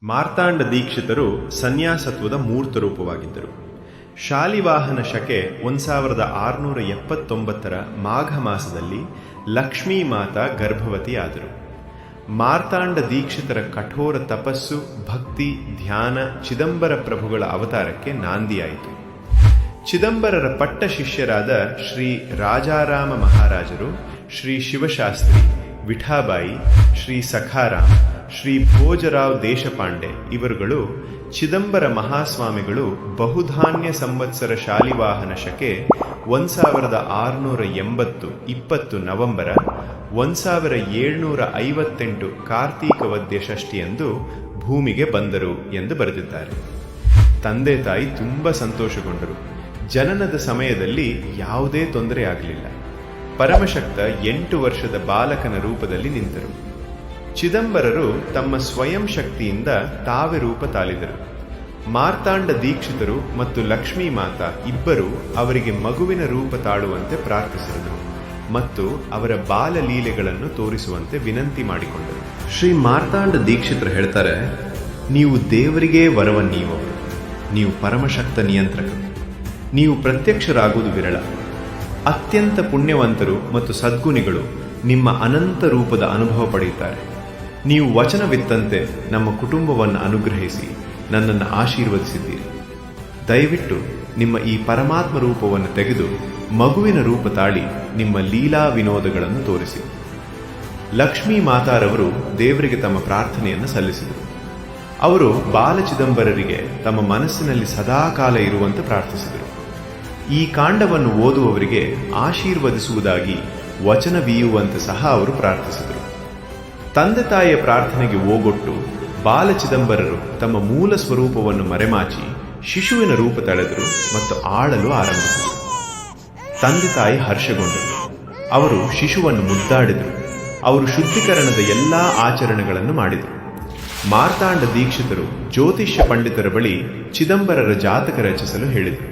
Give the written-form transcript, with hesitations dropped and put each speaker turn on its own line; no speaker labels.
ಮಾರ್ತಾಂಡ ದೀಕ್ಷಿತರು ಸನ್ಯಾಸತ್ವದ ಮೂರ್ತ ರೂಪವಾಗಿದ್ದರು. ಶಾಲಿವಾಹನ ಶಕೆ 1679 ಮಾಘ ಮಾಸದಲ್ಲಿ ಲಕ್ಷ್ಮೀ ಮಾತಾ ಗರ್ಭವತಿಯಾದರು. ಮಾರ್ತಾಂಡ ದೀಕ್ಷಿತರ ಕಠೋರ ತಪಸ್ಸು, ಭಕ್ತಿ, ಧ್ಯಾನ ಚಿದಂಬರ ಪ್ರಭುಗಳ ಅವತಾರಕ್ಕೆ ನಾಂದಿಯಾಯಿತು. ಚಿದಂಬರರ ಪಟ್ಟ ಶಿಷ್ಯರಾದ ಶ್ರೀ ರಾಜಾರಾಮ ಮಹಾರಾಜರು, ಶ್ರೀ ಶಿವಶಾಸ್ತ್ರಿ, ವಿಠಾಬಾಯಿ, ಶ್ರೀ ಸಖಾರಾಮ್, ಶ್ರೀ ಭೋಜರಾವ್ ದೇಶಪಾಂಡೆ ಇವರುಗಳು ಚಿದಂಬರ ಮಹಾಸ್ವಾಮಿಗಳು ಬಹುಧಾನ್ಯ ಸಂವತ್ಸರ ಶಾಲಿವಾಹನ ಶಕೆ 1680 20 ನವಂಬರ 1758 ಕಾರ್ತೀಕ ವದ್ಯ ಷಷ್ಠಿಯಂದು ಭೂಮಿಗೆ ಬಂದರು ಎಂದು ಬರೆದಿದ್ದಾರೆ. ತಂದೆ ತಾಯಿ ತುಂಬ ಸಂತೋಷಗೊಂಡರು. ಜನನದ ಸಮಯದಲ್ಲಿ ಯಾವುದೇ ತೊಂದರೆ ಆಗಲಿಲ್ಲ. ಪರಮಶಕ್ತ 8 ವರ್ಷದ ಬಾಲಕನ ರೂಪದಲ್ಲಿ ನಿಂತರು. ಚಿದಂಬರರು ತಮ್ಮ ಸ್ವಯಂ ಶಕ್ತಿಯಿಂದ ತಾವೇ ರೂಪ ತಾಳಿದರು. ಮಾರ್ತಾಂಡ ದೀಕ್ಷಿತರು ಮತ್ತು ಲಕ್ಷ್ಮೀ ಮಾತಾ ಇಬ್ಬರು ಅವರಿಗೆ ಮಗುವಿನ ರೂಪ ತಾಳುವಂತೆ ಪ್ರಾರ್ಥಿಸಿದರು ಮತ್ತು ಅವರ ಬಾಲಲೀಲೆಗಳನ್ನು ತೋರಿಸುವಂತೆ ವಿನಂತಿ ಮಾಡಿಕೊಂಡರು. ಶ್ರೀ ಮಾರ್ತಾಂಡ ದೀಕ್ಷಿತರು ಹೇಳ್ತಾರೆ, ನೀವು ದೇವರಿಗೇ ವರವನ್ನೀಯುವವರು, ನೀವು ಪರಮಶಕ್ತ ನಿಯಂತ್ರಕರು, ನೀವು ಪ್ರತ್ಯಕ್ಷರಾಗುವುದು ವಿರಳ. ಅತ್ಯಂತ ಪುಣ್ಯವಂತರು ಮತ್ತು ಸದ್ಗುಣಿಗಳು ನಿಮ್ಮ ಅನಂತ ರೂಪದ ಅನುಭವ ಪಡೆಯುತ್ತಾರೆ. ನೀವು ವಚನವಿತ್ತಂತೆ ನಮ್ಮ ಕುಟುಂಬವನ್ನು ಅನುಗ್ರಹಿಸಿ ನನ್ನನ್ನು ಆಶೀರ್ವದಿಸಿದ್ದೀರಿ. ದಯವಿಟ್ಟು ನಿಮ್ಮ ಈ ಪರಮಾತ್ಮ ರೂಪವನ್ನು ತೆಗೆದು ಮಗುವಿನ ರೂಪ ತಾಳಿ ನಿಮ್ಮ ಲೀಲಾ ವಿನೋದಗಳನ್ನು ತೋರಿಸಿ. ಲಕ್ಷ್ಮೀ ಮಾತಾರವರು ದೇವರಿಗೆ ತಮ್ಮ ಪ್ರಾರ್ಥನೆಯನ್ನು ಸಲ್ಲಿಸಿದರು. ಅವರು ಬಾಲಚಿದಂಬರರಿಗೆ ತಮ್ಮ ಮನಸ್ಸಿನಲ್ಲಿ ಸದಾಕಾಲ ಇರುವಂತೆ ಪ್ರಾರ್ಥಿಸಿದರು. ಈ ಕಾಂಡವನ್ನು ಓದುವವರಿಗೆ ಆಶೀರ್ವದಿಸುವುದಾಗಿ ವಚನವೀಯುವಂತೆ ಸಹ ಅವರು ಪ್ರಾರ್ಥಿಸಿದರು. ತಂದೆ ತಾಯಿಯ ಪ್ರಾರ್ಥನೆಗೆ ಓಗೊಟ್ಟು ಬಾಲಚಿದಂಬರರು ತಮ್ಮ ಮೂಲ ಸ್ವರೂಪವನ್ನು ಮರೆಮಾಚಿ ಶಿಶುವಿನ ರೂಪ ತಳೆದರು ಮತ್ತು ಆಳಲು ಆರಂಭಿಸಿದರು. ತಂದೆ ತಾಯಿ ಹರ್ಷಗೊಂಡರು. ಅವರು ಶಿಶುವನ್ನು ಮುದ್ದಾಡಿದರು. ಅವರು ಶುದ್ಧೀಕರಣದ ಎಲ್ಲಾ ಆಚರಣೆಗಳನ್ನು ಮಾಡಿದರು. ಮಾರ್ತಾಂಡ ದೀಕ್ಷಿತರು ಜ್ಯೋತಿಷ್ಯ ಪಂಡಿತರ ಬಳಿ ಚಿದಂಬರರ ಜಾತಕ ರಚಿಸಲು ಹೇಳಿದರು.